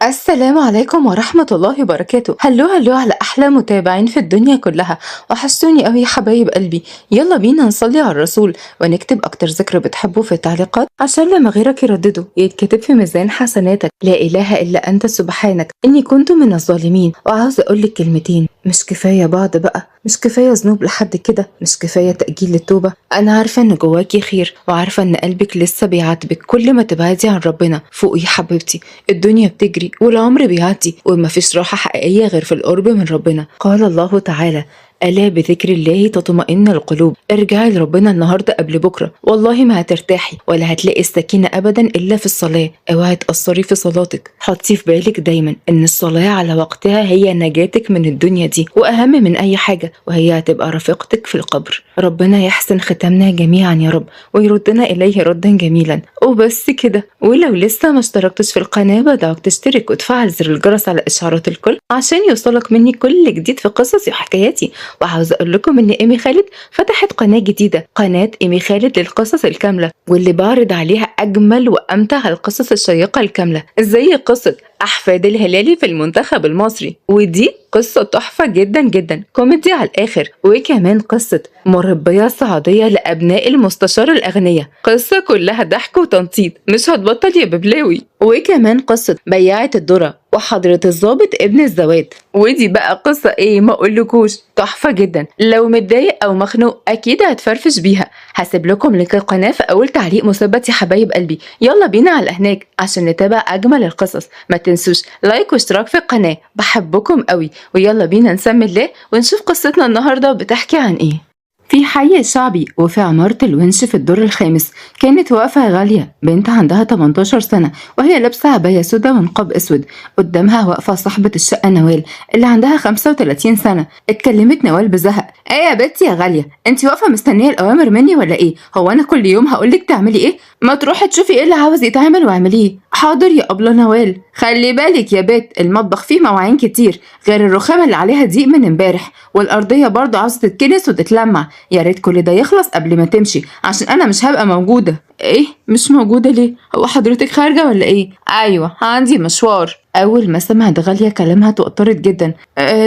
السلام عليكم ورحمة الله وبركاته. هلو على أحلى متابعين في الدنيا كلها. وحشتوني أوي يا حبايب قلبي. يلا بينا نصلي على الرسول ونكتب أكتر ذكر بتحبه في التعليقات عشان لما غيرك يردده يتكتب في ميزان حسناتك. لا إله إلا أنت سبحانك إني كنت من الظالمين. وعاوزة أقولك كلمتين، مش كفاية بعض بقى؟ مش كفاية ذنوب لحد كده؟ مش كفاية تأجيل للتوبة؟ أنا عارفة إن جواكي خير وعارفة إن قلبك لسه بيعاتبك كل ما تبعدي عن ربنا. فوقي يا حبيبتي، الدنيا بتجري والعمر بيعدي ومفيش راحة حقيقية غير في القرب من ربنا. قال الله تعالى: ألا بذكر الله تطمئن القلوب. ارجعي لربنا النهارده قبل بكره، والله ما هترتاحي ولا هتلاقي السكينه ابدا الا في الصلاه. اوعي تقصري في صلاتك، حطي في بالك دايما ان الصلاه على وقتها هي نجاتك من الدنيا دي واهم من اي حاجه، وهي هتبقى رفيقتك في القبر. ربنا يحسن ختامنا جميعا يا رب ويردنا اليه ردا جميلا. وبس كده. ولو لسه ما اشتركتش في القناه بدعوك تشترك وتفعل زر الجرس على اشعارات الكل عشان يوصلك مني كل جديد في قصصي وحكاياتي. وعاوزه اقول لكم ان ايمي خالد فتحت قناه جديده، قناه ايمي خالد للقصص الكامله، واللي بعرض عليها اجمل وامتع القصص الشيقه الكامله، زي قصه احفاد الهلالي في المنتخب المصري، ودي قصة تحفة جدا جدا، كوميدي على الآخر. وكمان قصة مربية صعيدية لأبناء المستشار الأغنياء، قصة كلها ضحك وتنطيط مش هتبطل يا ببلاوي. وكمان قصة بياعة الذرة وحضرة الضابط ابن الزوات، ودي بقى قصة ايه ما اقولكوش، تحفة جدا. لو متضايق او مخنوق اكيد هتفرفش بيها. هسيب لكم لينك القناة في اول تعليق مثبت يا حبايب قلبي. يلا بينا على هناك عشان نتابع اجمل القصص. ما تنسوش لايك واشتراك في القناة، بحبكم قوي. ويلا بينا نسمي الله ونشوف قصتنا النهاردة بتحكي عن ايه. في حي الشعبي وفي عمارة الونش في الدور الخامس كانت واقفة غالية، بنت عندها 18 سنة وهي لابسة عباية سودا ونقاب أسود. قدامها واقفة صاحبة الشقة نوال اللي عندها 35 سنة. اتكلمت نوال بزهق: ايه يا بنتي يا غالية، انت واقفة مستنية الأوامر مني ولا ايه؟ هو أنا كل يوم هقولك تعملي ايه؟ ما تروحي تشوفي ايه اللي عاوز يتعمل واعمليه. حاضر يا أبلة نوال. خلي بالك يا بت، المطبخ فيه مواعين كتير غير الرخامة اللي عليها دقيق من امبارح، والأرضية برضه عاوزة تتكنس وتتلمع. يا ريت كل ده يخلص قبل ما تمشي عشان انا مش هبقى موجوده. ايه مش موجوده ليه؟ هو حضرتك خارجه ولا ايه؟ ايوه عندي مشوار. اول ما سمعت غاليه كلامها توترت جدا.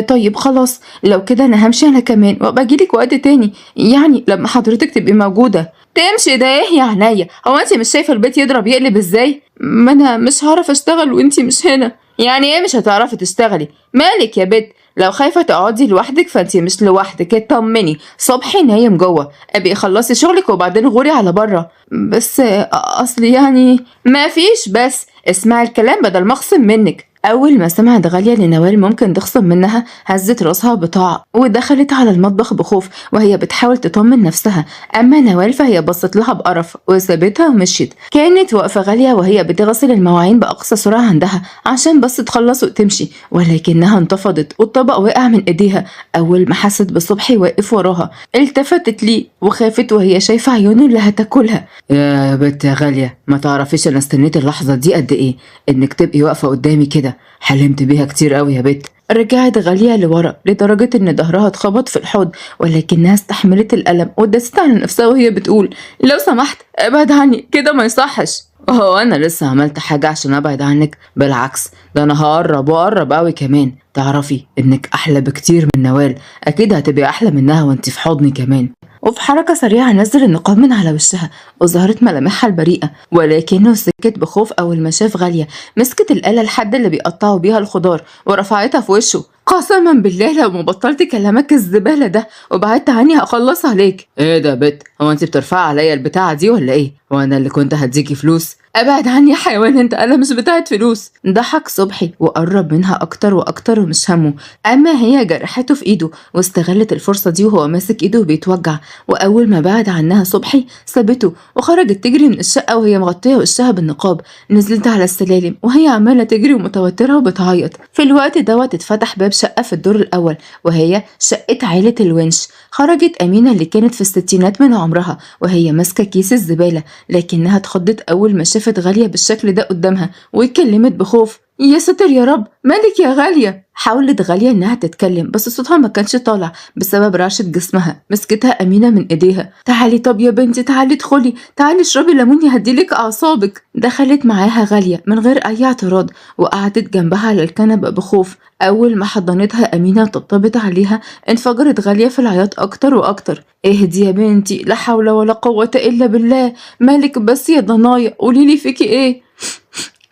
طيب خلاص، لو كده انا همشي انا كمان وابقى اجيلك وقت تاني، يعني لما حضرتك تبقي موجوده. تمشي ده ايه يا عينيا؟ هو انت مش شايفه البيت يضرب يقلب ازاي؟ ما انا مش هعرف اشتغل وانت مش هنا. يعني ايه مش هتعرفي تشتغلي؟ مالك يا بت؟ لو خايفة تقعدي لوحدك فانتي مش لوحدك، اطمني صبحي نايم جوه، ابقي خلصي شغلك وبعدين غوري على بره. بس اصل يعني ما فيش، بس اسمعي الكلام بدل ما اخصم منك. اول ما سمعت غاليه ان نوال ممكن تخصم منها هزت راسها بطاعه ودخلت على المطبخ بخوف وهي بتحاول تطمن نفسها. اما نوال فهي بصت لها بقرف وسابتها ومشيت. كانت واقفه غاليه وهي بتغسل المواعين باقصى سرعه عندها عشان بس تخلص وتمشي، ولكنها انتفضت والطبق وقع من ايديها. اول ما حست بصبحي واقف وراها التفتت ليه وخافت وهي شايفه عيونه اللي هتاكلها. يا بنت يا غاليه، ما تعرفيش انا استنيت اللحظه دي قد ايه، انك تبقي واقفه قدامي كده حلمت بيها كتير قوي يا بت. رجعت غالية لورا لدرجة ان ظهرها اتخبط في الحوض، ولكنها استحملت الألم ودست على نفسها وهي بتقول: لو سمحت ابعد عني كده، ما يصحش. هو انا لسه عملت حاجة عشان ابعد عنك؟ بالعكس، ده انا هقرب واقرب قوي كمان. تعرفي انك احلى بكتير من نوال، اكيد هتبقي احلى منها وانت في حضني كمان. وفي حركة سريعة نزل النقاب من على وشها وظهرت ملامحها البريئة، ولكنه سكت بخوف أول ما شاف غالية مسكت الآلة الحادة اللي بيقطعوا بيها الخضار ورفعتها في وشه. قسما بالله لو ما بطلت كلامك الزبالة ده وبعدت عني هخلص عليك. ايه ده يا بت، هو انت بترفعي عليا البتاعة دي ولا ايه؟ هو انا اللي كنت هديكي فلوس؟ ابعد عني يا حيوان انت، انا مش بتاعت فلوس. ضحك صبحي وقرب منها اكتر واكتر ومش همه. اما هي جرحته في ايده واستغلت الفرصة دي وهو ماسك ايده وبيتوجع. واول ما بعد عنها صبحي سابته وخرجت تجري من الشقة وهي مغطية وشها بالنقاب. نزلت على السلالم وهي عمالة تجري ومتوترة وبتعيط. في الوقت دوت اتفتح باب شقة في الدور الأول وهي شقة عيلة الونش. خرجت أمينة اللي كانت في الستينات من عمرها وهي ماسكة كيس الزبالة، لكنها اتخضت أول ما شافت غالية بالشكل ده قدامها واتكلمت بخوف: يا ساتر يا رب، مالك يا غالية؟ حاولت غالية إنها تتكلم بس صوتها ما كانش طالع بسبب رعشة جسمها. مسكتها أمينة من إيديها. تعالي طب يا بنتي، تعالي ادخلي، تعالي اشربي ليمون يهديلك أعصابك. دخلت معاها غالية من غير أي اعتراض وقعدت جنبها على الكنبة بخوف. أول ما حضنتها أمينة وطبطبت عليها انفجرت غالية في العياط أكتر وأكتر. اهدي يا بنتي، لا حول ولا قوة إلا بالله، مالك بس يا ضنايا؟ قوليلي فيكي إيه؟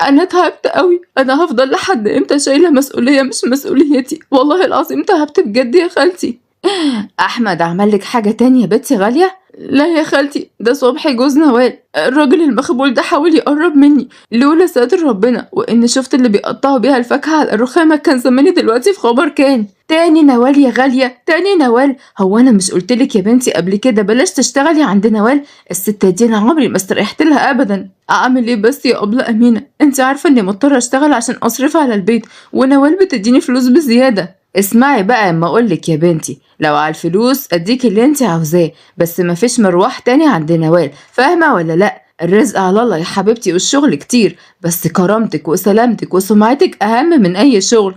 انا تعبت قوي، انا هفضل لحد امتى شايله مسؤوليه مش مسؤوليتي؟ والله العظيم تعبت بجد يا خالتي. احمد عمل لك حاجه تانية يا بنتي غاليه؟ لا يا خالتي، ده صبحي جوز نوال، الراجل المخبول ده حاول يقرب مني، لولا ستر ربنا وان شفت اللي بيقطعوا بيها الفاكهه على الرخامه كان زماني دلوقتي في خبر كان. تاني نوال يا غاليه، تاني نوال؟ هو انا مش قلتلك يا بنتي قبل كده بلاش تشتغلي عند نوال؟ الست دي انا عمري ما استريحت لها ابدا. اعمل ايه بس يا ابله امينه؟ انت عارفه اني مضطره اشتغل عشان اصرف على البيت ونوال بتديني فلوس بزياده. اسمعي بقى اما اقولك يا بنتي، لو على الفلوس اديك اللي انت عاوزاه بس مفيش مروح تاني عند نوال، فاهمه ولا لا؟ الرزق على الله يا حبيبتي والشغل كتير، بس كرامتك وسلامتك وسمعتك اهم من اي شغل.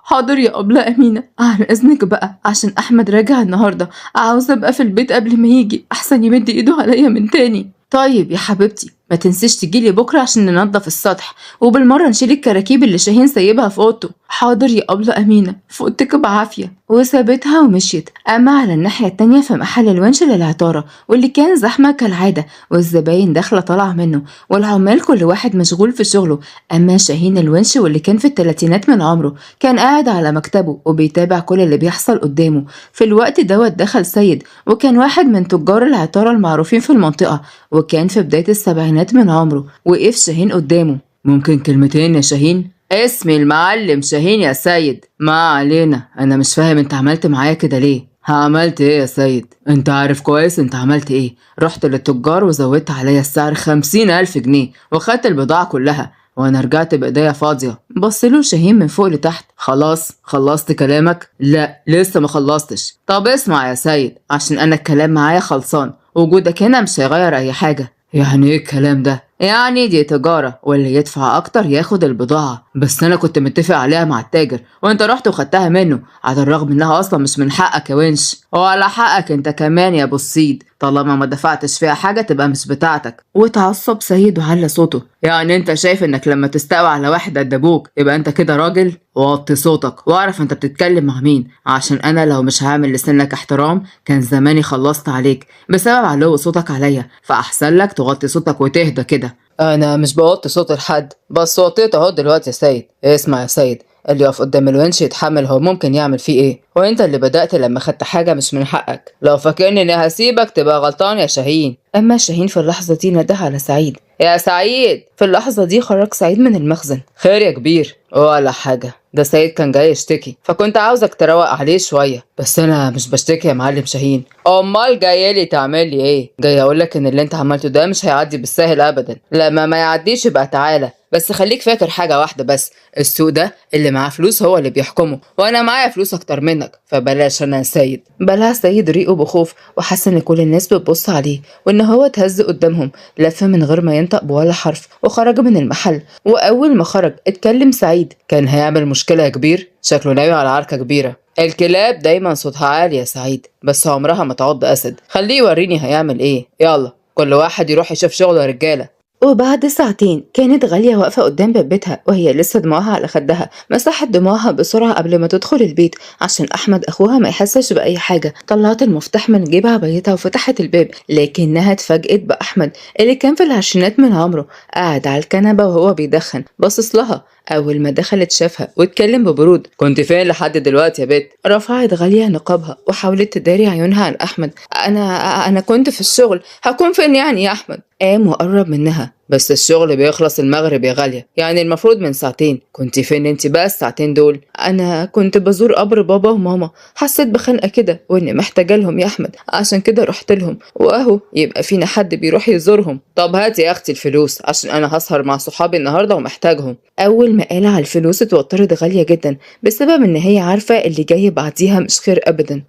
حاضر يا أبلة أمينة، عن إذنك بقى عشان أحمد راجع النهاردة، عاوزة أبقى في البيت قبل ما يجي أحسن يمد إيده عليا من تاني. طيب يا حبيبتي، ما تنسيش تجيلي بكرة عشان ننضف السطح وبالمرة نشيل الكراكيب اللي شاهين سايبها في أوضته. حاضر يا أبلة أمينة، فوتك بعافية. وسابتها ومشيت. أما على الناحية التانية في محل الونش للعطارة واللي كان زحمة كالعادة والزباين داخلة طالعة منه والعمال كل واحد مشغول في شغله. أما شاهين الونش واللي كان في التلاتينات من عمره كان قاعد على مكتبه وبيتابع كل اللي بيحصل قدامه. في الوقت دوت دخل سيد وكان واحد من تجار العطارة المعروفين في المنطقة وكان في بداية السبعينات من عمره. وقف شاهين قدامه. ممكن كلمتين يا شاهين؟ اسمي المعلم شاهين يا سيد. ما علينا، انا مش فاهم انت عملت معايا كده ليه؟ عملت ايه يا سيد؟ انت عارف كويس انت عملت ايه. رحت للتجار وزودت عليا السعر 50,000 جنيه وخدت البضاعة كلها وانا رجعت بايديا فاضية. بصله شاهين من فوق لتحت. خلاص خلصت كلامك؟ لا لسه ما خلصتش. طب اسمع يا سيد، عشان انا الكلام معايا خلصان، وجودك هنا مش هيغير اي حاجة. يعني ايه الكلام ده؟ يعني دي تجارة واللي يدفع اكتر ياخد البضاعة، بس انا كنت متفق عليها مع التاجر وانت رحت وخدتها منه على الرغم انها اصلا مش من حقك يا ونش، وعلى حقك انت كمان يا ابو السيد، طالما ما دفعتش فيها حاجة تبقى مش بتاعتك. واتعصب سيد وعلى صوته. يعني انت شايف انك لما تستقوى على واحد قد ابوك يبقى انت كده راجل؟ وطي صوتك واعرف انت بتتكلم مع مين، عشان انا لو مش هعمل لسنك احترام كان زماني خلصت عليك بسبب علو صوتك عليا، فاحسن لك توطي صوتك وتهدى كده. انا مش بوطي صوت لحد، بس وطيت اهو دلوقتي يا سيد. اسمع يا سيد، اللي يقف قدام الونش يتحمل هو ممكن يعمل فيه ايه، وانت اللي بدأت لما خدت حاجة مش من حقك، لو فاكرني اني هسيبك تبقى غلطان يا شاهين. اما شاهين في اللحظة دي نده على سعيد. يا سعيد. في اللحظة دي خرج سعيد من المخزن. خير يا كبير؟ ولا حاجة، ده سعيد كان جاي يشتكي فكنت عاوزك تروق عليه شوية. بس انا مش بشتكي يا معلم شاهين. امال جاي لي تعمل لي ايه؟ جاي اقولك ان اللي انت عملته ده مش هيعدي بالسهل ابدا. لما ما يعديش يبقى تعالى، بس خليك فاكر حاجة واحدة بس، السوق ده اللي معاه فلوس هو اللي بيحكمه، وانا معايا فلوس اكتر منك، فبلاش انا يا سيد. بلع سيد ريقه بخوف وحس ان كل الناس بتبص عليه وان هو اتهز قدامهم. لف من غير ما ينطق بولا حرف وخرج من المحل. واول ما خرج اتكلم سعيد. كان هيعمل مشكلة يا كبير؟ شكله ناوي على عركة كبيرة. الكلاب دايما صوتها عالي يا سعيد، بس عمرها ما تعض اسد. خليه يوريني هيعمل ايه. يلا كل واحد يروح يشوف شغله يا رجالة. وبعد ساعتين كانت غالية واقفة قدام باب بيتها وهي لسه دموعها على خدها. مسحت دموعها بسرعة قبل ما تدخل البيت عشان أحمد أخوها ما يحسش بأي حاجة. طلعت المفتاح من جيبها بيتها وفتحت الباب، لكنها اتفاجئت بأحمد اللي كان في العشرينات من عمره قاعد على الكنبة وهو بيدخن باصص لها. أول ما دخلت شافها واتكلم ببرود. كنت فين لحد دلوقتي يا بت؟ رفعت غالية نقابها وحاولت تداري عيونها عن أحمد. أنا كنت في الشغل. هكون فين يعني يا أحمد؟ قام وقرب منها. بس الشغل بيخلص المغرب يا غالية، يعني المفروض من ساعتين. كنت فين انت بقى الساعتين دول؟ أنا كنت بزور قبر بابا وماما، حسيت بخنقة كده وإني محتاجة لهم يا أحمد، عشان كده رحت لهم، وأهو يبقى فينا حد بيروح يزورهم. طب هاتي يا أختي الفلوس عشان أنا هسهر مع صحابي النهاردة ومحتاجهم. أول ما قال على الفلوس اتوترت غالية جدا بسبب إن هي عارفة اللي جاي بعديها مش خير أبدا.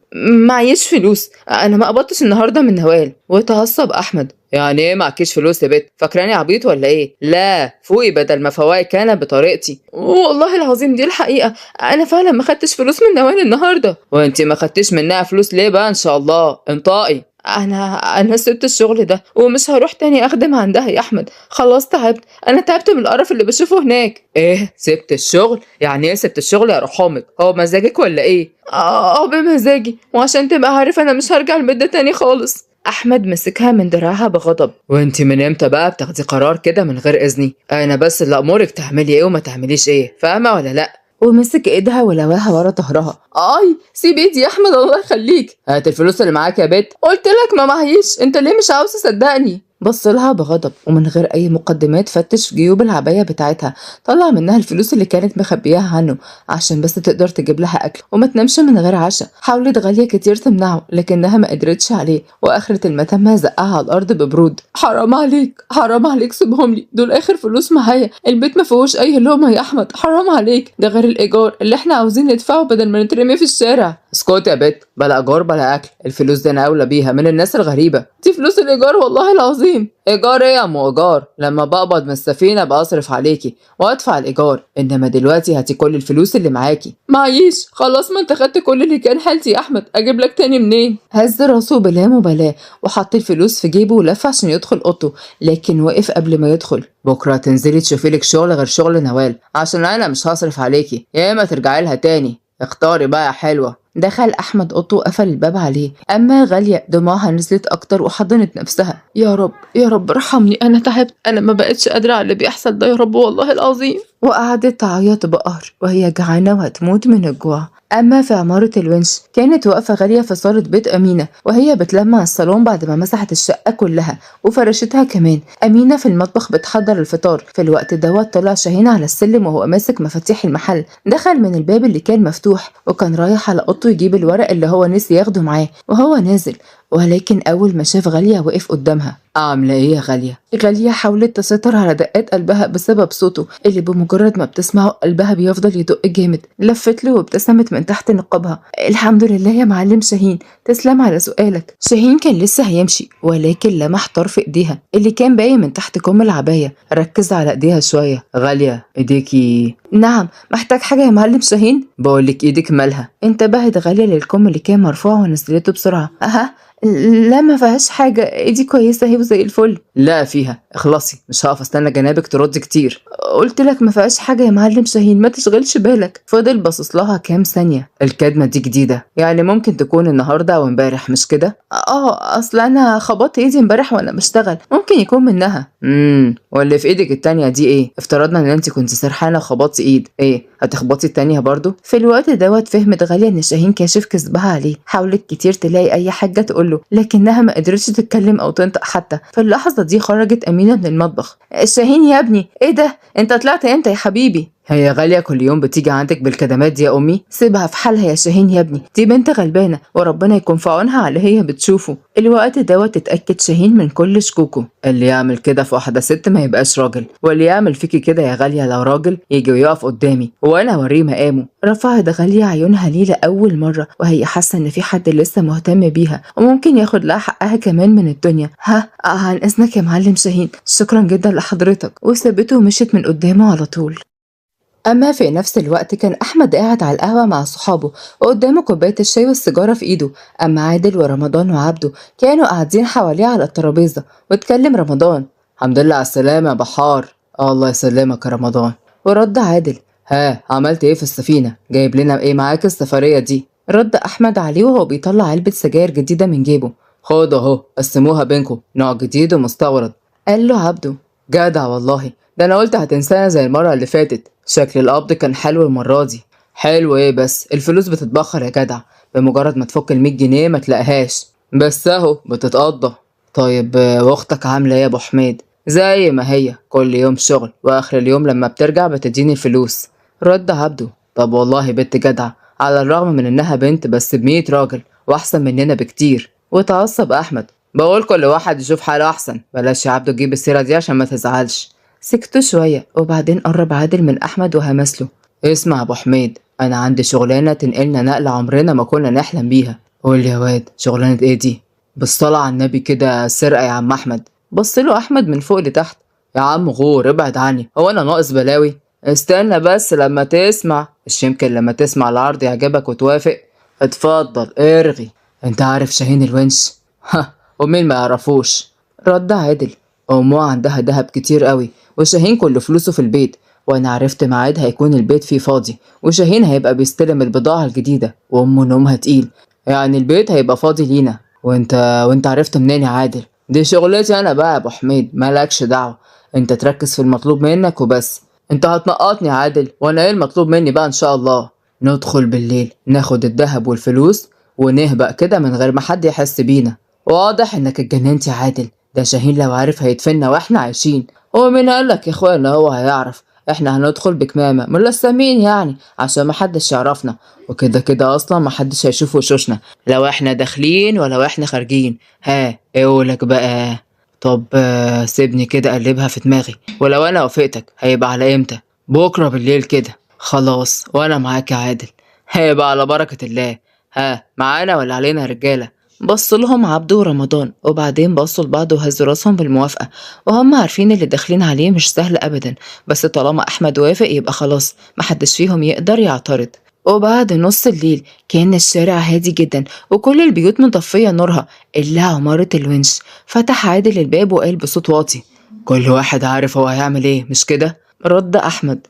معيش فلوس، أنا ما قبضتش النهاردة من نوال. وتعصب أحمد. يعني ايه معكيش فلوس يا بت؟ فاكراني عبيط ولا ايه؟ لا فوقي بدل ما فواقي كان بطريقتي. والله العظيم دي الحقيقة، انا فعلا ما خدتش فلوس من نوال النهارده. وانتي ما خدتيش منها فلوس ليه بقى؟ ان شاء الله انطقي. انا سبت الشغل ده ومش هروح تاني اخدم عندها يا احمد، خلاص تعبت، انا تعبت من القرف اللي بشوفه هناك. ايه سبت الشغل؟ يعني ايه سبت الشغل يا روح امك؟ هو مزاجك ولا ايه؟ بمزاجي، وعشان تبقى عارف انا مش هرجع المدة تاني خالص. احمد مسكها من دراعها بغضب. وانتي من امتى بقى بتاخدي قرار كده من غير اذني؟ انا بس اللي امرك تعملي ايه وما تعمليش ايه، فاهمه ولا لا؟ ومسك ايدها ولواها ورا ظهرها. اي سيب ايدي يا احمد الله يخليك. هات الفلوس اللي معاك يا بت. قلت لك ما معيش، انت ليه مش عاوز تصدقني؟ بص لها بغضب ومن غير اي مقدمات فتش في جيوب العبايه بتاعتها، طلع منها الفلوس اللي كانت مخبياها عنه عشان بس تقدر تجيب لها اكل وما تنامش من غير عشاء. حاولت غاليه كتير تمنعه لكنها ما قدرتش عليه، واخره المتمه زقها على الارض ببرود. حرام عليك حرام عليك، سيبهم لي، دول اخر فلوس معايا، البيت ما فيهوش اي لقمه يا احمد، حرام عليك، ده غير الايجار اللي احنا عاوزين ندفعه بدل ما نترمي في الشارع. اسكت يا بت، بلا ايجار بلا اكل، الفلوس دي انا اولى بيها من الناس الغريبه. دي فلوس الايجار والله العظيم. ايجار ايه يا ام ايجار؟ لما بقبض من السفينه بصرف عليكي وادفع الايجار، انما دلوقتي هاتي كل الفلوس اللي معاكي. معيش خلاص، ما انت خدت كل اللي كان حالتي يا احمد، اجيب لك تاني منين؟ هز راسه بلا مبالاه وحط الفلوس في جيبه ولف عشان يدخل اوضته، لكن وقف قبل ما يدخل. بكره تنزلي تشوفي لك شغل غير شغل نوال، عشان انا مش هصرف عليكي، يا اما ترجعي لها تاني، اختاري بقى يا حلوه. دخل احمد اوضته وقفل الباب عليه، اما غاليه دموعها نزلت اكتر وحضنت نفسها. يا رب يا رب ارحمني، انا تعبت، انا ما بقتش قادره على اللي بيحصل ده يا رب والله العظيم. وقعدت تعيط بقهر وهي جعانه وهتموت من الجوع. اما في عماره الونش كانت واقفه غاليه في صاله بيت امينه وهي بتلمع الصالون بعد ما مسحت الشقه كلها وفرشتها كمان. امينه في المطبخ بتحضر الفطار. في الوقت دوت طلع شاهين على السلم وهو ماسك مفاتيح المحل، دخل من الباب اللي كان مفتوح وكان رايح على اوضته يجيب الورق اللي هو نسي ياخده معاه. وهو نازل ولكن أول ما شاف غالية وقف قدامها. عاملة إيه يا غالية؟ غالية حاولت تسيطر على دقات قلبها بسبب صوته اللي بمجرد ما بتسمعه قلبها بيفضل يدق جامد. لفت له وابتسمت من تحت نقابها. الحمد لله يا معلم شاهين، تسلم على سؤالك. شاهين كان لسه هيمشي ولكن لمح طرف ايديها اللي كان باين من تحت كم العباية. ركز على ايديها شوية. غالية ايديكي. نعم، محتاج حاجة يا معلم شاهين؟ بقولك ايدك مالها. انتبهت غالية للكم اللي كان مرفوع ونزلته بسرعة. لا ما فيهاش حاجة، ايدي كويسة اهي وزي الفل. لا فيها، اخلصي، مش هقف استنى جنابك ترد كتير. قلت لك ما فيهاش حاجة يا معلم شاهين، ما تشغلش بالك. فضل باصص لها كام ثانية. الكدمة دي جديدة، يعني ممكن تكون النهاردة او امبارح مش كده؟ اصل انا خبطت ايدي امبارح وانا بشتغل، ممكن يكون منها. واللي في ايدك التانية دي ايه؟ افترضنا ان انت كنت سرحانة وخبطتي ايد، ايه هتخبطي التانية برضو؟ في الوقت دوت فهمت غالية ان شاهين كاشف كذبها عليه. حاولت كتير تلاقي اي حاجة تقوله لكنها ما قدرتش تتكلم او تنطق حتى. في اللحظة دي خرجت امينة من المطبخ. شاهين يا ابني، ايه ده؟ انت طلعت امتى يا حبيبي؟ هي غالية كل يوم بتيجي عندك بالكدمات دي يا أمي؟ سيبها في حالها يا شاهين يا ابني، دي بنت غلبانة وربنا يكون في عونها على اللي هي بتشوفه. الوقت دوت اتأكد شاهين من كل شكوكه. اللي يعمل كده في واحدة ست ما يبقاش راجل، واللي يعمل فيكي كده يا غالية لو راجل يجي ويقف قدامي وأنا أوريه مقامه. رفعت غالية عيونها ليه لأول مرة وهي حاسة إن في حد لسه مهتم بيها وممكن ياخد لها حقها كمان من الدنيا. عن إذنك يا معلم شاهين، شكرا جدا لحضرتك. وسابته ومشيت من قدامه على طول. أما في نفس الوقت كان أحمد قاعد على القهوة مع صحابه وقدامه كوباية الشاي والسيجارة في إيده. أما عادل ورمضان وعبده كانوا قاعدين حواليه على الترابيزة. واتكلم رمضان. الحمد لله على السلامة يا بحار. الله يسلمك يا رمضان. ورد عادل. عملت إيه في السفينة؟ جايب لنا إيه معاك السفرية دي؟ رد أحمد عليه وهو بيطلع علبة سجاير جديدة من جيبه. خد أهو، قسموها بينكم، نوع جديد ومستورد. قال له عبده. جدع والله، ده أنا قلت هتنسانا زي المرة اللي فاتت. شكل القبض كان حلو المرة دي. حلو ايه بس؟ الفلوس بتتبخر يا جدع، بمجرد ما تفك ال100 جنيه ما تلاقيهاش، بس اهو بتتقضى. طيب واختك عاملة ايه يا ابو حميد؟ زي ما هي، كل يوم شغل واخر اليوم لما بترجع بتديني الفلوس. رد عبده. طب والله بنت جدعة، على الرغم من انها بنت بس ب100 راجل واحسن مننا بكتير. وتعصب احمد. بقول كل واحد يشوف حاله احسن، بلاش يا عبده تجيب السيرة دي عشان ما تزعلش. سكتوا شوية وبعدين قرب عادل من أحمد وهمسله. اسمع يا أبو حميد، أنا عندي شغلانة تنقلنا نقلة عمرنا ما كنا نحلم بيها. قول يا واد، شغلانة إيه دي؟ بالصلاة على النبي كده سرقة يا عم أحمد. بص له أحمد من فوق لتحت. يا عم غور ابعد عني، هو أنا ناقص بلاوي؟ استنى بس لما تسمع، مش يمكن لما تسمع العرض يعجبك وتوافق. اتفضل ارغي. انت عارف شاهين الونش؟ ها، ومين ما يعرفوش؟ رد عادل. أمه عندها دهب كتير قوي، وشاهين كل فلوسه في البيت، وأنا عرفت ميعاد هيكون البيت فيه فاضي، وشاهين هيبقى بيستلم البضاعة الجديدة، وأمه نومها تقيل، يعني البيت هيبقى فاضي لينا. وانت عرفت منين يا عادل؟ دي شغلتي انا بقى يا ابو حميد، مالكش دعوة. انت تركز في المطلوب منك وبس. انت هتنقطني يا عادل، وانا ايه المطلوب مني بقى ان شاء الله؟ ندخل بالليل ناخد الذهب والفلوس ونهبق كده من غير ما حد يحس بينا. واضح انك اتجننت يا عادل، ده شاهين لو عارف هيدفننا واحنا عايشين. ومين قالك يا اخويا ان هو هيعرف؟ احنا هندخل بكمامة ملثمين يعني عشان محدش يعرفنا، وكده كده اصلا محدش هيشوف وشوشنا لو احنا داخلين ولو احنا خارجين. ها ايه قولك بقى؟ طب سيبني كده اقلبها في دماغي، ولو انا وافقتك هيبقى على امتى؟ بكرة بالليل كده. خلاص وانا معاك يا عادل، هيبقى على بركة الله. ها معانا ولا علينا يا رجالة؟ بص لهم عبده ورمضان، وبعدين بصوا لبعض وهزوا راسهم بالموافقة، وهم عارفين اللي داخلين عليه مش سهل أبدا، بس طالما أحمد وافق يبقى خلاص محدش فيهم يقدر يعترض. وبعد نص الليل كان الشارع هادي جدا، وكل البيوت مطفية نورها إلا عمارة الونش. فتح عادل الباب وقال بصوت واطي: كل واحد عارف هو هيعمل ايه مش كده؟ رد أحمد: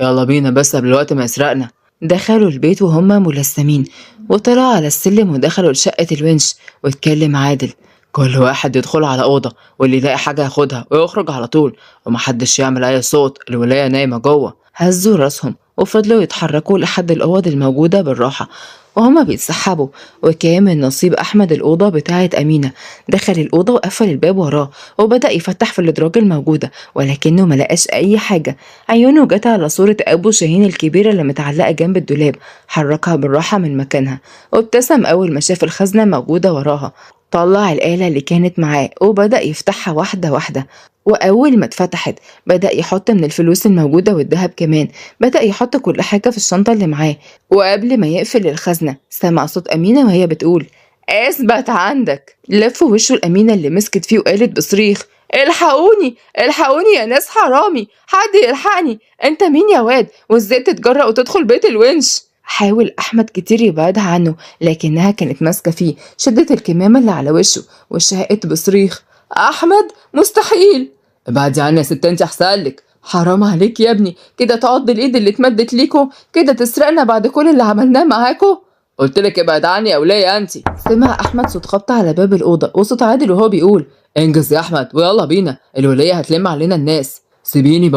يلا بينا بس قبل الوقت ما يسرقنا. دخلوا البيت وهم ملثمين، وطلعوا على السلم ودخلوا لشقة الونش. واتكلم عادل: كل واحد يدخل على أوضة، واللي يلاقي حاجة ياخدها ويخرج على طول، ومحدش يعمل أي صوت، الولاية نايمة جوه. هزوا راسهم وفضلوا يتحركوا لحد الأوض الموجودة بالراحة وهما بيتسحبوا. وكان من نصيب أحمد الأوضة بتاعة أمينة. دخل الأوضة وقفل الباب وراه، وبدأ يفتح في الأدراج الموجودة، ولكنه ملقاش أي حاجة. عيونه جت على صورة أبو شاهين الكبيرة اللي متعلقة جنب الدولاب، حركها بالراحة من مكانها، وابتسم أول ما شاف الخزنة موجودة وراها. طلع الآلة اللي كانت معاه وبدأ يفتحها واحدة واحدة، وأول ما اتفتحت بدأ يحط من الفلوس الموجودة والذهب كمان. بدأ يحط كل حاجة في الشنطة اللي معاه، وقبل ما يقفل الخزنة سمع صوت أمينة وهي بتقول: اثبت عندك. لف وشه الأمينة اللي مسكت فيه وقالت بصريخ: الحقوني الحقوني يا ناس، حرامي، حد يلحقني. انت مين يا واد، وازاي تتجرأ وتدخل بيت الونش؟ حاول أحمد كتير يبعدها عنه، لكنها كانت ماسكة فيه، شدت الكمامة اللي على وشه وشهقت بصريخ: أحمد مستحيل. ابعدي عني يا ست، انت احسن لك. حرام عليك يا ابني، كده تعض الايد اللي اتمدت ليكوا، كده تسرقنا بعد كل اللي عملناه معاكوا. قلت لك ابعد عني يا وليه انت. سمع احمد صوت خبط على باب الاوضه وصوت عادل وهو بيقول: انجز يا احمد ويلا بينا، الوليه هتلم علينا الناس. سيبيني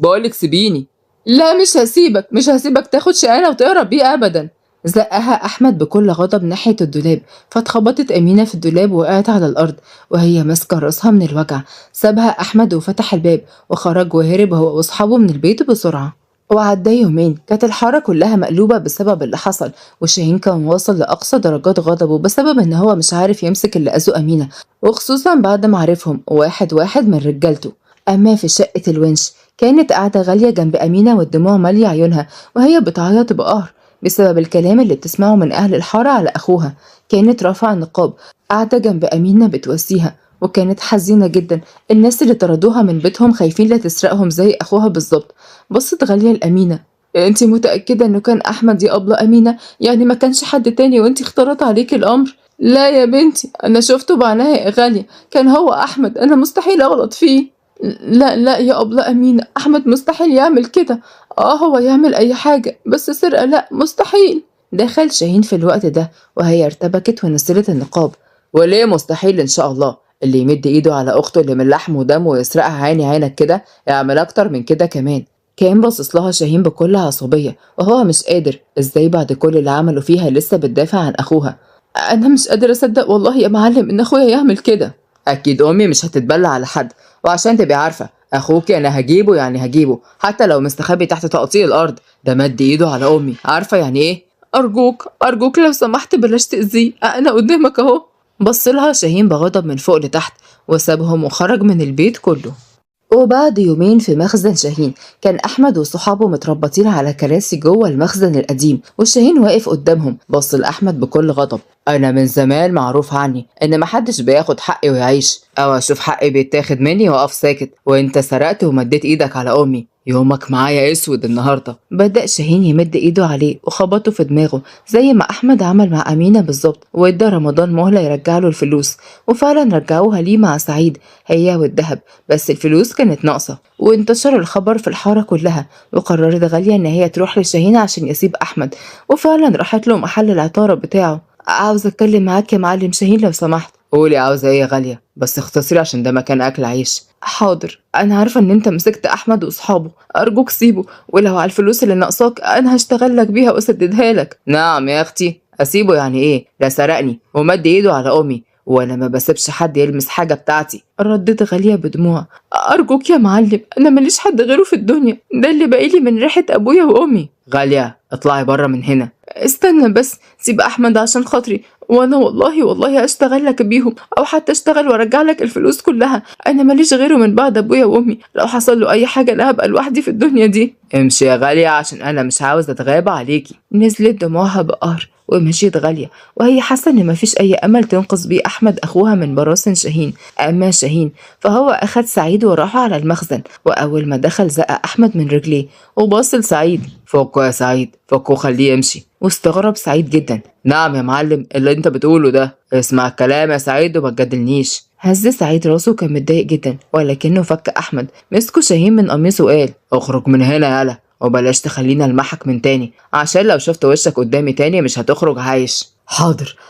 بقولك سيبيني. لا مش هسيبك، مش هسيبك تاخد شقانا وتهرب بيه ابدا. زقها أحمد بكل غضب ناحية الدولاب، فاتخبطت أمينة في الدولاب ووقعت على الأرض وهي ماسكة راسها من الوجع. سابها أحمد وفتح الباب وخرج وهرب هو وأصحابه من البيت بسرعة. وعدى يومين كانت الحارة كلها مقلوبة بسبب اللي حصل، وشاهين كان واصل لأقصى درجات غضبه بسبب إن هو مش عارف يمسك اللي أذوا أمينة، وخصوصا بعد ما عرفهم واحد واحد من رجالته. أما في شقة الونش كانت قاعدة غالية جنب أمينة والدموع مالية عيونها وهي بتعيط بقهر بسبب الكلام اللي بتسمعه من أهل الحارة على أخوها. كانت رافعة النقاب قاعدة جنب أمينة بتواسيها، وكانت حزينة جدا. الناس اللي طردوها من بيتهم خايفين لا تسرقهم زي أخوها بالظبط. بصت غالية لأمينة: انتي متأكدة انه كان أحمد يا أبلة أمينة؟ يعني ما كانش حد تاني وانتي اختلط عليكي الأمر؟ لا يا بنتي، أنا شفته بعناية يا غالية، كان هو أحمد، أنا مستحيل أغلط فيه. لا لا يا أبلة أمينة، أحمد مستحيل يعمل كده. هو يعمل أي حاجة بس سرقة لا، مستحيل. دخل شاهين في الوقت ده وهي ارتبكت ونزلت النقاب. وليه مستحيل؟ إن شاء الله اللي يمد إيده على أخته اللي من لحم ودم ويسرقها عيني عينك كده يعمل أكتر من كده كمان. كان باصص لها شاهين بكل عصبية وهو مش قادر، إزاي بعد كل اللي عمله فيها لسه بتدافع عن أخوها. أنا مش قادر أصدق والله يا معلم إن أخويا يعمل كده. أكيد أمي مش هتتبلى على حد، وعشان تبقي عارفة أخوك أنا هجيبه، يعني هجيبه حتى لو مستخبي تحت تقطيع الأرض، ده مد إيده على أمي، عارفة يعني إيه؟ أرجوك أرجوك لو سمحت بلاش تأذيه، أنا قدامك أهو. بص لها شاهين بغضب من فوق لتحت وسابهم وخرج من البيت كله. وبعد يومين في مخزن شاهين، كان أحمد وصحابه متربطين على كراسي جوه المخزن القديم، وشاهين واقف قدامهم. بص لأحمد بكل غضب: أنا من زمان معروف عني إن محدش بياخد حقي ويعيش، أو أشوف حقي بيتاخد مني وأقف ساكت، وأنت سرقت ومديت إيدك على أمي. يومك معايا اسود النهارده. بدأ شاهين يمد ايده عليه وخبطه في دماغه زي ما احمد عمل مع امينه بالظبط، وادى رمضان مهله يرجع له الفلوس، وفعلا رجعوها ليه مع سعيد هي والذهب، بس الفلوس كانت ناقصه. وانتشر الخبر في الحاره كلها، وقررت غاليه ان هي تروح لشاهين عشان يسيب احمد، وفعلا راحت له محل العطاره بتاعه. عاوز اتكلم معاك يا معلم شاهين لو سمحت. قولي عاوزه ايه يا غاليه، بس اختصري عشان ده مكان اكل عيش. حاضر، انا عارفه ان انت مسكت احمد واصحابه، ارجوك سيبه، ولو على الفلوس اللي ناقصاك انا هشتغل لك بيها واسددها لك. نعم يا اختي، اسيبه يعني ايه؟ ده سرقني ومد ايده على امي، وانا ما بسيبش حد يلمس حاجه بتاعتي. ردت غاليه بدموع: ارجوك يا معلم، انا ماليش حد غيره في الدنيا، ده اللي باقيلي من ريحه ابويا وامي. غاليه اطلعي بره من هنا. استنى بس، سيب احمد عشان خاطري، وانا والله هشتغل لك بيهم، او حتى اشتغل وارجع لك الفلوس كلها. انا ماليش غيره من بعد ابويا وامي، لو حصل له اي حاجه انا هبقى لوحدي في الدنيا دي. امشي يا غاليه عشان انا مش عاوز اتغاب عليكي. نزلت دموعها بقهر ومشيت غاليه، وهي حاسه ان مفيش اي امل تنقذ بيه احمد اخوها من براثن شاهين. اما شاهين فهو اخد سعيد وراحوا على المخزن، واول ما دخل زق احمد من رجليه وبص لسعيد: فكه يا سعيد، فكه خليه يمشي. واستغرب سعيد جدا: نعم يا معلم، اللي انت بتقوله ده؟ اسمع الكلام يا سعيد وما تجادلنيش. هز سعيد راسه، كان متضايق جدا، ولكنه فك احمد. مسكه شاهين من قميصه وقال: اخرج من هنا يالا، وبلاش تخليني المحك من تاني، عشان لو شفت وشك قدامي تاني مش هتخرج عايش.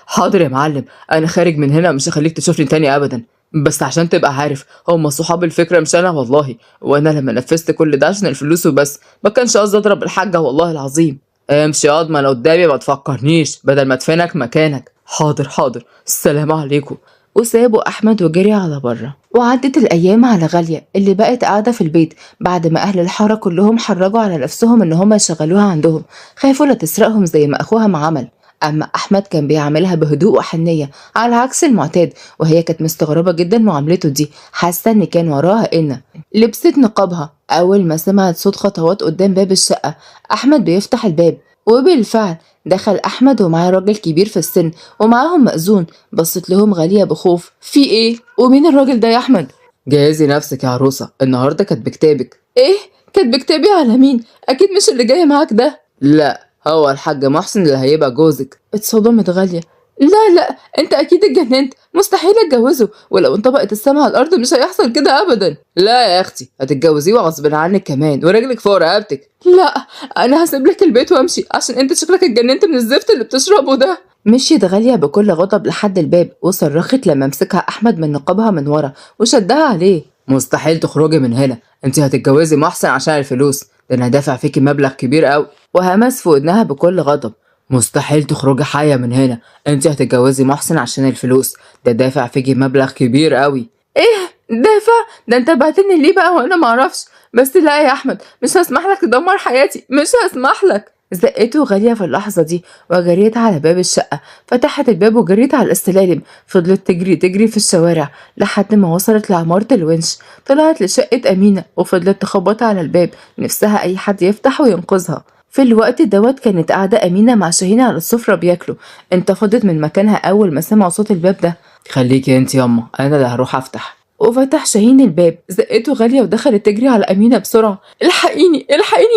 حاضر يا معلم، انا خارج من هنا، مش هخليك تشوفني تاني ابدا. بس عشان تبقى عارف، هم صحاب الفكره مش انا والله، وانا لما نفذت كل ده عشان الفلوس وبس، ما كانش قصدي اضرب الحاجه والله العظيم. امشي ياض، ما قدامي ما تفكرنيش بدل ما ادفنك مكانك. حاضر، السلام عليكم. وسابوا احمد وجري على بره. وعدت الايام على غاليه اللي بقت قاعده في البيت بعد ما اهل الحاره كلهم حرجوا على نفسهم ان هم يشغلوها عندهم، خافوا لا تسرقهم زي ما اخوها ما عمل. اما احمد كان بيعملها بهدوء وحنيه على عكس المعتاد، وهي كانت مستغربه جدا معاملته دي، حاسه ان كان وراها ان. لبست نقابها اول ما سمعت صوت خطوات قدام باب الشقه. احمد بيفتح الباب، وبالفعل دخل احمد ومعاه راجل كبير في السن ومعاهم مأذون. بصت لهم غاليه بخوف: في ايه؟ ومين الراجل ده يا احمد؟ جهزي نفسك يا عروسه، النهارده كاتب كتابك. ايه؟ كاتب كتابي على مين؟ اكيد مش اللي جاي معاك ده. لا، هو الحاج محسن اللي هيبقى جوزك. اتصدمت غاليه: لا، انت اكيد اتجننت، مستحيل اتجوزه، ولو انطبقت السما على الارض مش هيحصل كده ابدا. لا يا اختي، هتتجوزيه وغصب عنك كمان، ورجلك فوق رقبتك. لا، انا هسيب لك البيت وامشي، عشان انت شكلك اتجننت من الزفت اللي بتشربه ده. مشيت غالية بكل غضب لحد الباب، وصرخت لما مسكها أحمد من نقابها من ورا وشدها عليه: مستحيل تخرجي من هنا، انت هتتجوزي محسن عشان الفلوس، ده انا دافع فيكي مبلغ كبير قوي. وهمس في ودنها بكل غضب: مستحيل تخرجي حية من هنا، انت هتتجوزي محسن عشان الفلوس، ده دافع فيكي مبلغ كبير قوي. ايه دافع؟ ده انت بعتني ليه بقى وانا معرفش؟ بس لا يا احمد، مش هسمح لك تدمر حياتي، مش هسمح لك. زقته غالية في اللحظة دي وجريت على باب الشقة، فتحت الباب وجريت على السلالم. فضلت تجري في الشوارع لحد ما وصلت لعمارة الونش. طلعت لشقة أمينة وفضلت تخبط على الباب، نفسها أي حد يفتح وينقذها. في الوقت دوت كانت قاعدة أمينة مع شاهين على السفرة بياكلوا. انتفضت من مكانها أول ما سمعوا صوت الباب ده: خليكي انت ياما، أنا اللي هروح أفتح. وفتح شاهين الباب. زقته غالية ودخلت تجري على أمينة بسرعة: الحقيني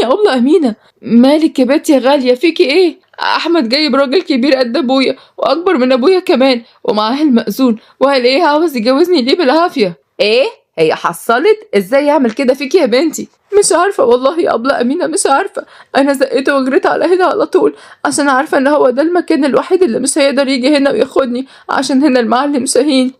يا أبلة أمينة. مالك يا بنت يا غالية، فيكي إيه؟ أحمد جايب راجل كبير قد أبويا وأكبر من أبويا كمان، ومعاه المأذون، وقال إيه عاوز يجوزني ليه بالعافية. إيه؟ هي حصلت؟ إزاي يعمل كده فيكي يا بنتي؟ مش عارفة والله يا أبلة أمينة، مش عارفة. أنا زقته وجريت على هنا على طول، عشان عارفة إن هو ده المكان الوحيد اللي مش هيقدر يجي هنا وياخدني، عشان هنا المعلم شاهين.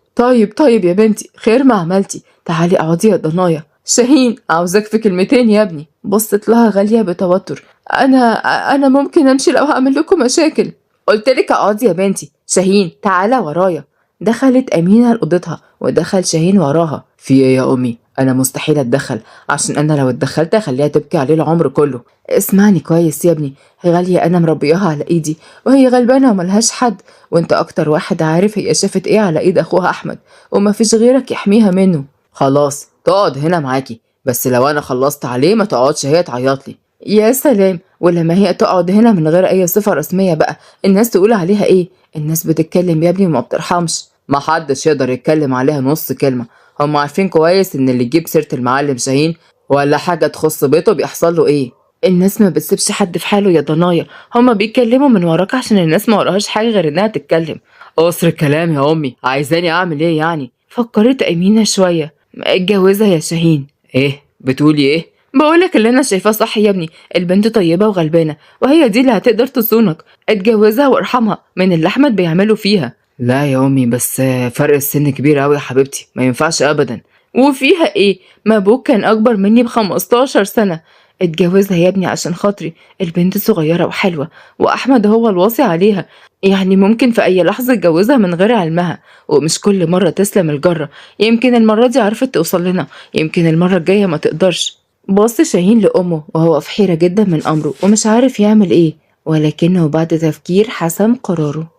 طيب يا بنتي، خير ما عملتي، تعالي اقعدي يا ضنايا. شاهين عاوزاك في كلمتين يا ابني. بصت لها غالية بتوتر: انا ممكن امشي لو هعمل لكم مشاكل. قلت لك اقعدي يا بنتي. شاهين تعالى ورايا. دخلت أمينة لأوضتها ودخل شاهين وراها. في ايه يا امي؟ انا مستحيل اتدخل، عشان انا لو اتدخلت اخليها تبكي عليه العمر كله. اسمعني كويس يا ابني، غالية انا مربياها على ايدي، وهي غلبانة وملهاش حد، وانت اكتر واحد عارف هي شافت ايه على ايد اخوها احمد، ومفيش غيرك يحميها منه. خلاص تقعد هنا معاكي، بس لو انا خلصت عليه ما تقعدش هي تعيط لي. يا سلام! ولما هي تقعد هنا من غير أي صفة رسمية بقى، الناس تقول عليها إيه؟ الناس بتتكلم يا ابني وما بترحمش. ما حدش يقدر يتكلم عليها نص كلمة. هم عارفين كويس ان اللي يجيب سيرة المعلم شاهين ولا حاجة تخص بيته بيحصل له ايه. الناس ما بتسيبش حد في حاله يا ضنايا، هما بيتكلموا من وراك عشان الناس ما وراهاش حاجة غير إنها تتكلم. قصر الكلام يا امي، عايزاني اعمل ايه يعني؟ فكرت أمينة شوية، اتجوزها يا شاهين. ايه بتقولي ايه؟ بقولك اللي أنا شايفاه صح يا ابني، البنت طيبة وغلبانة وهي دي اللي هتقدر تصونك. اتجوزها وارحمها من اللي أحمد بيعمله فيها. لا يا امي، بس فرق السن كبير قوي يا حبيبتي، ما ينفعش ابدا. وفيها ايه؟ ما ابوك كان اكبر مني ب15 سنة. اتجوزها يا ابني عشان خاطري، البنت صغيرة وحلوة واحمد هو الواصي عليها، يعني ممكن في اي لحظة اتجوزها من غير علمها. ومش كل مرة تسلم الجرة، يمكن المرة دي عرفت توصل لنا، يمكن المرة الجاية ما تقدرش. بص شاهين لأمه وهو في حيرة جدا من أمره ومش عارف يعمل ايه، ولكنه بعد تفكير حسم قراره.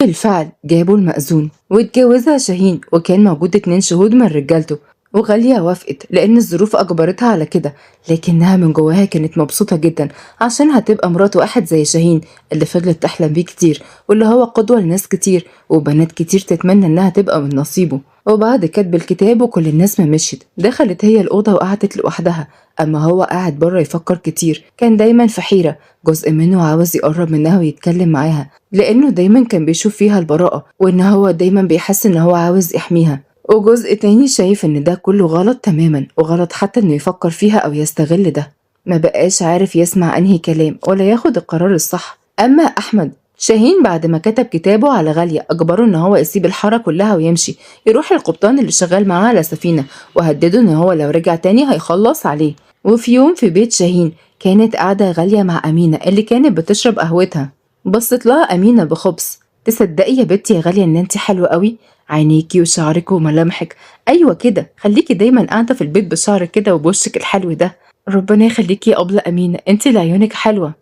بالفعل جابوا المأذون واتجوزها شاهين، وكان موجود 2 شهود من رجالته. وغالية وافقت لأن الظروف أجبرتها على كده، لكنها من جواها كانت مبسوطة جدا عشان هتبقى مرات واحد زي شاهين اللي فضلت تحلم بيه كتير، واللي هو قدوة لناس كتير وبنات كتير تتمنى إنها تبقى من نصيبه. وبعد كتب الكتاب وكل الناس ما مشيت، دخلت هي الأوضة وقعدت لوحدها. أما هو قاعد بره يفكر كتير، كان دايما في حيرة. جزء منه عاوز يقرب منها ويتكلم معاها لأنه دايما كان بيشوف فيها البراءة، وإن هو دايما بيحس إن هو عاوز يحميها. وجزء تاني شايف إن ده كله غلط تماما، وغلط حتى إنه يفكر فيها أو يستغل ده. ما بقاش عارف يسمع أنهي كلام ولا ياخد القرار الصح. أما أحمد شاهين بعد ما كتب كتابه على غالية أجبره إن هو يسيب الحارة كلها ويمشي، يروح القبطان اللي شغال معاه على سفينة، وهدده إن هو لو رجع تاني هيخلص عليه. وفي يوم في بيت شاهين كانت قاعدة غالية مع أمينة اللي كانت بتشرب قهوتها. بصت لها أمينة بخبث. تصدقي يا بنتي يا غالية إن انتي حلوة قوي، عينيكي وشعرك وملامحك. أيوة كده، خليكي دايما قاعدة في البيت بشعرك كده وبوشك الحلو ده. ربنا يخليكي يا أبلة أمينة، انتي اللي عيونك حلوة.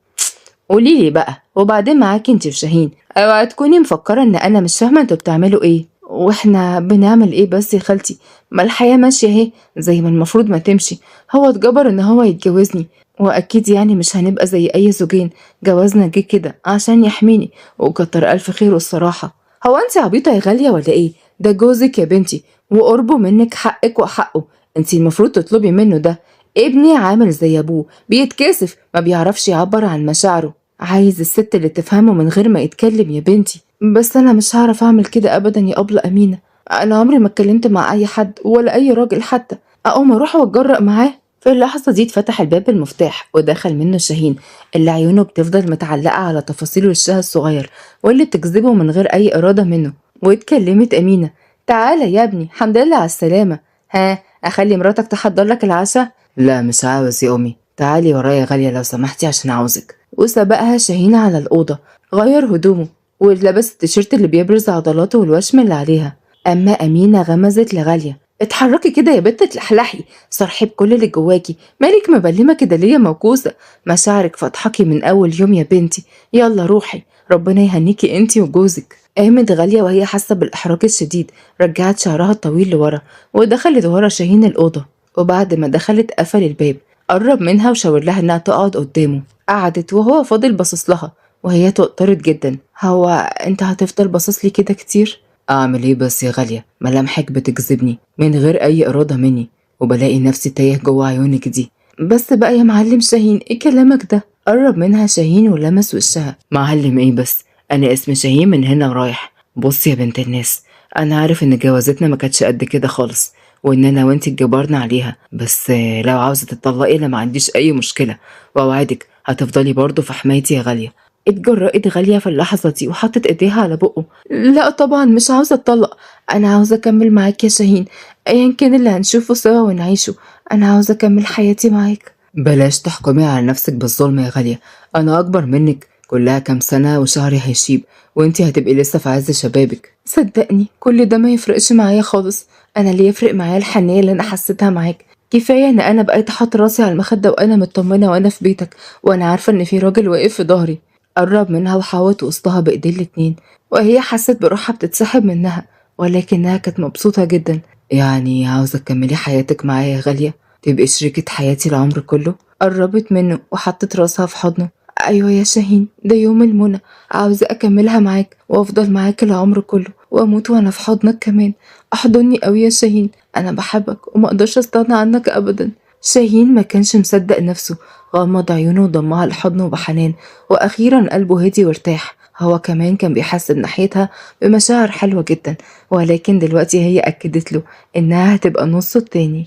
قوليلي بقى، وبعدين معاكي انتي في شاهين، اوعي تكوني مفكرة ان انا مش فاهمة انتوا بتعملوا ايه واحنا بنعمل ايه. بس يا خالتي، ما الحياة ماشية اهي زي ما المفروض ما تمشي. هو اتجبر ان هو يتجوزني، واكيد يعني مش هنبقى زي اي زوجين. جوازنا جه كده عشان يحميني، وكتر الف خيره الصراحة. هو انتي عبيطة يا غالية ولا ايه؟ ده جوزك يا بنتي، وقربه منك حقك وحقه. انتي المفروض تطلبي منه ده. ابني عامل زي ابوه، بيتكسف، ما بيعرفش يعبر عن مشاعره. عايز الست اللي تفهمه من غير ما يتكلم يا بنتي. بس انا مش هعرف اعمل كده ابدا يا ابله امينه. انا عمري ما اتكلمت مع اي حد ولا اي راجل حتى. اقوم اروح واتجرأ معاه؟ في اللحظه دي اتفتح الباب بالمفتاح ودخل منه شاهين، اللي عيونه بتفضل متعلقه على تفاصيل وشها الصغير واللي بتجذبه من غير اي اراده منه. واتكلمت امينه: تعالى يا ابني، حمد لله على السلامه. ها، اخلي مراتك تحضر لك العشاء؟ لا مش عاوز يا امي، تعالي ورايا غالية لو سمحتي عشان عاوزك. وسبقها شاهين على الأوضة، غير هدومه ولبس التيشيرت اللي بيبرز عضلاته والوشم اللي عليها. أما أمينة غمزت لغالية: اتحركي كده يا بنت تلحلحي، صرحي بكل اللي جواكي، مالك مبلمة كده ليه موكوسة؟ مشاعرك فضحكي من أول يوم يا بنتي. يلا روحي، ربنا يهنيكي انتي وجوزك. قامت غالية وهي حاسة بالإحراج الشديد، رجعت شعرها الطويل لورا ودخلت ورا شاهين الأوضة. وبعد ما دخلت قفل الباب، قرب منها وشاور لها إنها تقعد قدامه. قعدت وهو فاضل باصص لها، وهي توترت جدا. هو انت هتفضل باصص لي كده كتير؟ اعمل ايه بس يا غالية، ملامحك بتجذبني من غير اي ارادة مني، وبلاقي نفسي تايه جوه عيونك دي. بس بقى يا معلم شاهين، ايه كلامك ده؟ قرب منها شاهين ولمس وشها. معلم ايه بس؟ انا اسمي شاهين من هنا ورايح. بصي يا بنت الناس، انا عارف ان جوازتنا ما كانتش قد كده خالص، وان انا وانتي اتجبرنا عليها، بس لو عاوزة تطلقي انا ما عنديش اي مشكلة، واوعدك هتفضلي برضه في حمايتي يا غالية. اتجرأت غالية في اللحظة دي وحطت ايديها على بقه. لا طبعا مش عاوزة اتطلق، انا عاوزة اكمل معاك يا شاهين، ايا كان اللي هنشوفه سوا ونعيشه. انا عاوزة اكمل حياتي معاك. بلاش تحكمي على نفسك بالظلم يا غالية، أنا أكبر منك كلها كام سنة وشهري هيشيب، وانتي هتبقي لسه في عز شبابك. صدقني كل ده ما يفرقش معايا خالص، انا اللي يفرق معايا الحنية اللي انا حسيتها معاك. كفاية ان انا بقيت احط راسي على المخدة وانا مطمنة وانا في بيتك، وانا عارفة ان في راجل واقف في ظهري. قرب منها وحاوط وسطها بايديه الاتنين، وهي حست بروحها بتتسحب منها، ولكنها كانت مبسوطة جدا. يعني عاوزة تكملي حياتك معايا يا غالية، تبقي شريكة حياتي العمر كله؟ قربت منه وحطت راسها في حضنه. أيوة يا شاهين، ده يوم المنى، عاوزة أكملها معاك وأفضل معاك العمر كله وأموت وأنا في حضنك كمان. أحضني أوي يا شاهين، أنا بحبك وما أقدرش أستغنى عنك أبدا. شاهين ما كانش مصدق نفسه، غمض عيونه وضمها لحضنه بحنان، وأخيرا قلبه هدي وارتاح. هو كمان كان بيحس ناحيتها بمشاعر حلوة جدا، ولكن دلوقتي هي أكدت له إنها هتبقى نصه التاني.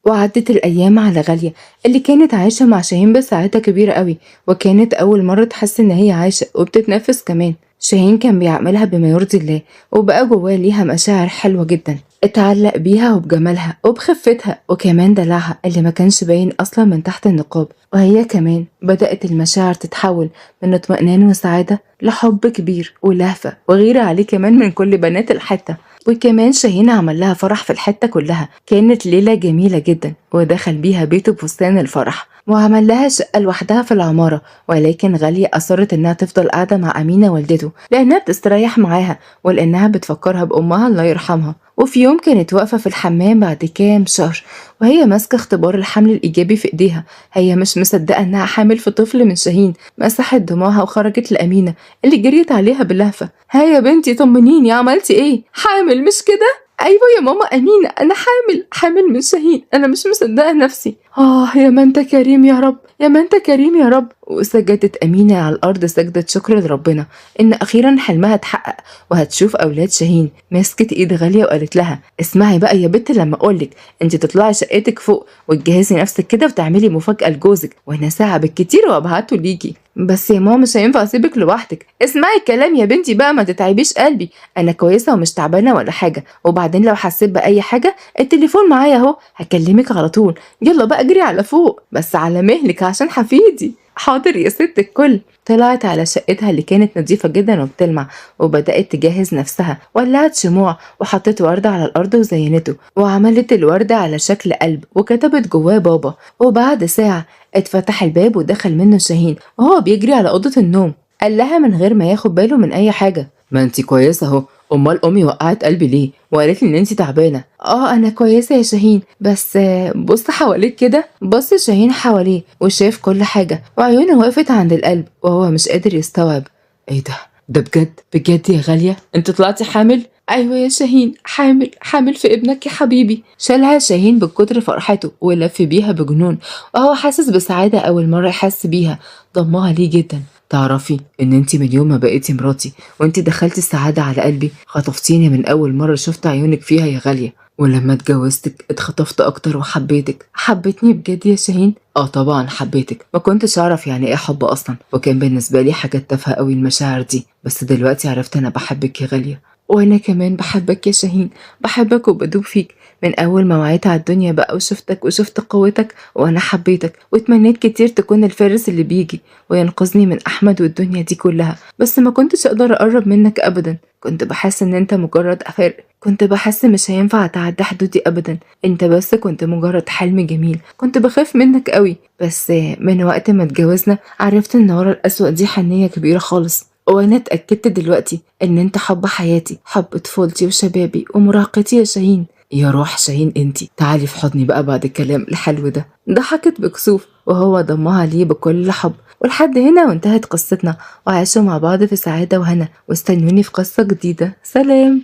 وعدت الأيام على غالية اللي كانت عايشة مع شاهين بسعادة كبيرة قوي، وكانت أول مرة تحس إن هي عايشة وبتتنفس كمان. شاهين كان بيعملها بما يرضي الله، وبقى جواه ليها مشاعر حلوة جدا، اتعلق بيها وبجمالها وبخفتها وكمان دلعها اللي ما كانش باين أصلا من تحت النقاب. وهي كمان بدأت المشاعر تتحول من اطمئنان وسعادة لحب كبير ولهفة وغيرة عليه كمان من كل بنات الحتة. وكمان شاهين عمل لها فرح في الحتة كلها، كانت ليلة جميلة جدا، ودخل بيها بيته بفستان الفرح وعمل لها شقة لوحدها في العمارة. ولكن غالية أصرت إنها تفضل قاعدة مع أمينة والدته لأنها بتستريح معاها ولأنها بتفكرها بأمها الله يرحمها. وفي يوم كانت واقفة في الحمام بعد كام شهر وهي ماسكة اختبار الحمل الإيجابي في إيديها، هي مش مصدقة إنها حامل في طفل من شاهين. مسحت دموعها وخرجت لأمينة اللي جريت عليها بلهفة: ها يا بنتي طمنيني، عملتي إيه؟ حامل مش كده؟ ايوه يا ماما امينه، انا حامل من شاهين، انا مش مصدقه نفسي. يا ما انت كريم يا رب، يا ما انت كريم يا رب. وسجدت امينه على الارض سجده شكر لربنا ان اخيرا حلمها اتحقق وهتشوف اولاد شاهين. مسكت ايد غاليه وقالت لها: اسمعي بقى يا بنت، لما اقولك انت تطلعي شقتك فوق وتجهزي نفسك كده وتعملي مفاجاه لجوزك، وانا ساعه بالكتير وابعته ليكي. بس يا ماما مش هينفع اسيبك لوحدك. اسمعي الكلام يا بنتي بقى، ما تتعبيش قلبي، انا كويسه ومش تعبانه ولا حاجه، وبعدين لو حسيت باي حاجه التليفون معايا اهو، هكلمك على طول. يلا بقى اجري على فوق بس على مهلك عشان حفيدي. حاضر يا ست الكل. طلعت على شقتها اللي كانت نظيفة جدا وبتلمع، وبدأت تجهز نفسها. ولعت شموع وحطت وردة على الأرض وزينته، وعملت الوردة على شكل قلب وكتبت جواه بابا. وبعد ساعة اتفتح الباب ودخل منه شاهين وهو بيجري على أوضة النوم. قال لها من غير ما ياخد باله من أي حاجة: ما انتي كويسة اهو، امال امي وقعت قلبي ليه وقالت لي ان انتي تعبانة؟ انا كويسة يا شاهين، بس بص حواليك كده. بص شاهين حواليه وشاف كل حاجة، وعيونه وقفت عند القلب وهو مش قادر يستوعب. ايه ده بجد بجد يا غالية؟ انت طلعتي حامل؟ ايوه يا شاهين، حامل في ابنك يا حبيبي. شالها شاهين بكتر فرحته ولف بيها بجنون وهو حاسس بسعادة اول مرة يحس بيها. ضمها ليه جدا. تعرفي ان انتي من يوم ما بقيتي مراتي وانتي دخلتي السعادة على قلبي، خطفتيني من اول مرة شفت عيونك فيها يا غالية، ولما اتجوزتك اتخطفت اكتر وحبيتك. حبيتني بجد يا شاهين؟ اه طبعا حبيتك، ما كنتش اعرف يعني ايه حب اصلا، وكان بالنسبة لي حاجات تافهة قوي المشاعر دي، بس دلوقتي عرفت انا بحبك يا غالية. وانا كمان بحبك يا شاهين، بحبك وبدوب فيك. من اول ما وعيت على الدنيا بقى وشفتك وشفت قوتك وانا حبيتك، واتمنيت كتير تكون الفارس اللي بيجي وينقذني من احمد والدنيا دي كلها، بس ما كنتش اقدر اقرب منك ابدا. كنت بحس ان انت مجرد افارق، كنت بحس مش هينفع اتعدى حدودي ابدا. انت بس كنت مجرد حلم جميل، كنت بخاف منك قوي. بس من وقت ما اتجوزنا عرفت ان ورا القسوة دي حنية كبيرة خالص، وانا اتأكدت دلوقتي ان انت حب حياتي، حب طفولتي وشبابي ومراهقتي يا شاهين. يا روح شاهين انتي تعالي في حضني بقى بعد الكلام الحلو ده. ضحكت بكسوف وهو ضمها ليه بكل حب. ولحد هنا وانتهت قصتنا، وعاشوا مع بعض في سعادة وهنا، واستنوني في قصة جديدة. سلام.